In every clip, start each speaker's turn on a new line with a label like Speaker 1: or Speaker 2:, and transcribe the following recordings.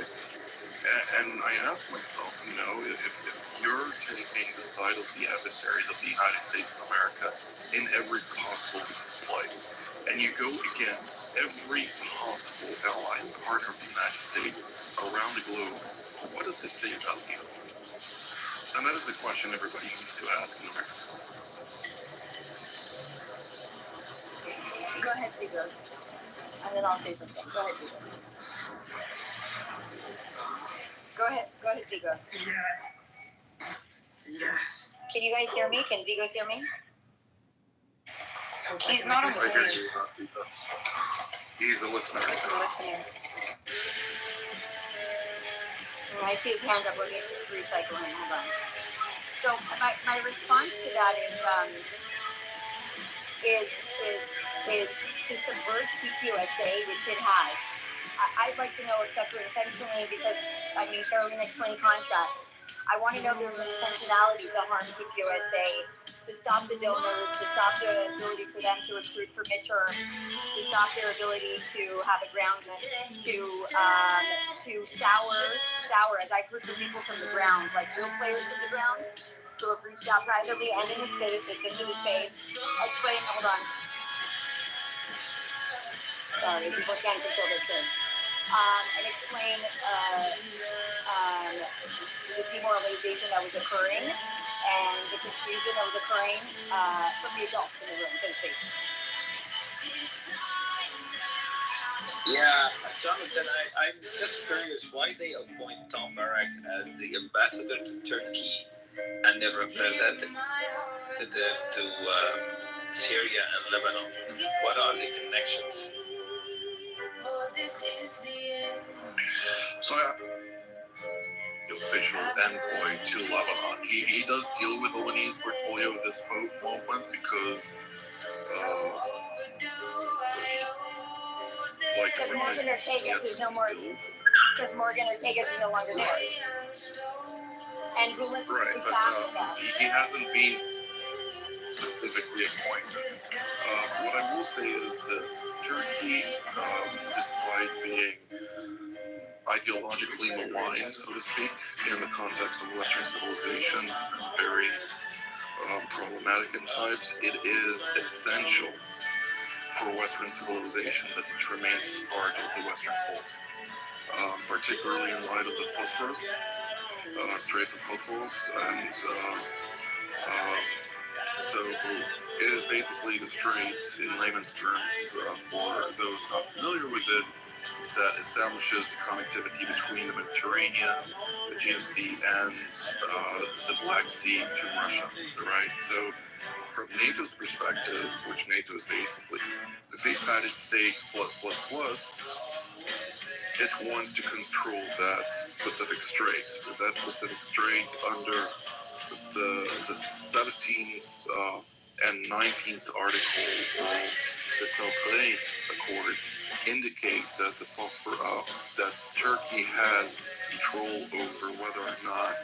Speaker 1: conflict. And I ask myself, if you're taking the side of the adversaries of the United States of America in every possible light, and you go against every possible ally and partner of the United States around the globe, what does this say about you? And that is the question everybody needs to ask in America.
Speaker 2: Go ahead, Seagos. And then I'll say something. Go ahead, Seagos. Go ahead, Seagos.
Speaker 3: Yeah. Yes.
Speaker 2: Can you guys hear me? Can Seagos hear me?
Speaker 4: He's not a listener.
Speaker 1: He's a listener.
Speaker 2: I see his hand up. Let me recycle him. Hold on. So my response to that is to subvert TQSA, which it has. I'd like to know if Tucker intentionally, because Caroline explained contracts. I want to know if there's an intentionality to harm TQSA, to stop the donors, to stop the ability for them to recruit for midterms, to stop their ability to have a groundment, to sour, as I've heard from people from the ground, like real players from the ground, who have reached out privately and in the space, they've been to the space. Hold on. Sorry, people can't control their kids. And explain the demoralization that was occurring and the confusion that was occurring from the adults in the room, so to speak.
Speaker 5: Yeah, Jonathan, I'm just curious why they appoint Tom Barrack as the ambassador to Turkey and the representative to Syria and Lebanon. What are the connections?
Speaker 1: So the official envoy to Lebanon. He does deal with the Lebanese portfolio of this movement because
Speaker 2: because Morgan Ortega is no more. Because Morgan Ortega is no longer there. And Gulen is back with that.
Speaker 1: He hasn't been specifically appointed. What I will say is that Turkey, despite being ideologically maligned, so to speak, in the context of Western civilization, very problematic in times, it is essential for Western civilization that it remains part of the Western fold, particularly in light of the Phosphorus, Strait of Phosphorus, and so it is basically the strait, in layman's terms, for those not familiar with it, that establishes the connectivity between the Mediterranean, the Aegean Sea, and the Black Sea to Russia, right? So from NATO's perspective, which NATO is basically the state-patted state plus, it wants to control that specific strait. That specific strait under the 17th and 19th article of the Teltoy Accord indicate that that Turkey has control over whether or not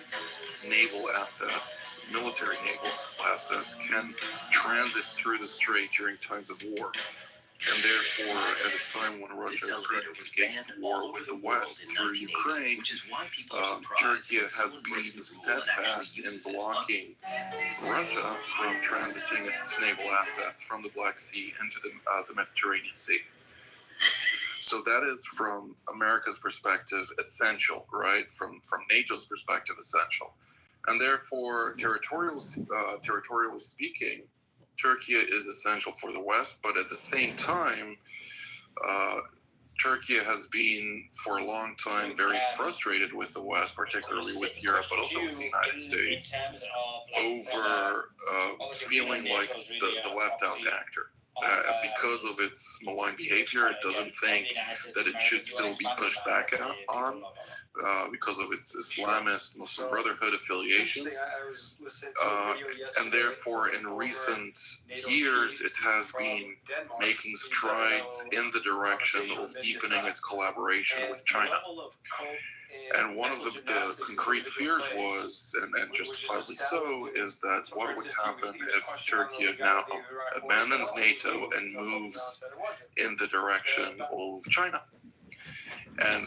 Speaker 1: military naval assets can transit through the strait during times of war. And therefore, at a time when Russia is engaged in war with the West through Ukraine, Turkey has been steadfast in blocking Russia from transiting its naval assets from the Black Sea into the Mediterranean Sea. So that is, from America's perspective, essential, right? From NATO's perspective, essential. And therefore, territorially speaking, Turkey is essential for the West, but at the same time, Turkey has been for a long time very frustrated with the West, particularly with Europe, but also with the United States, over feeling like the left-out actor. Because of its malign behavior, it doesn't think that it should still be pushed back on because of its Islamist Muslim Brotherhood affiliations. And therefore, in recent years, it has been making strides in the direction of deepening its collaboration with China. And one of the concrete fears was, and justifiably so, is that what would happen if Turkey now abandons NATO and moves in the direction of China and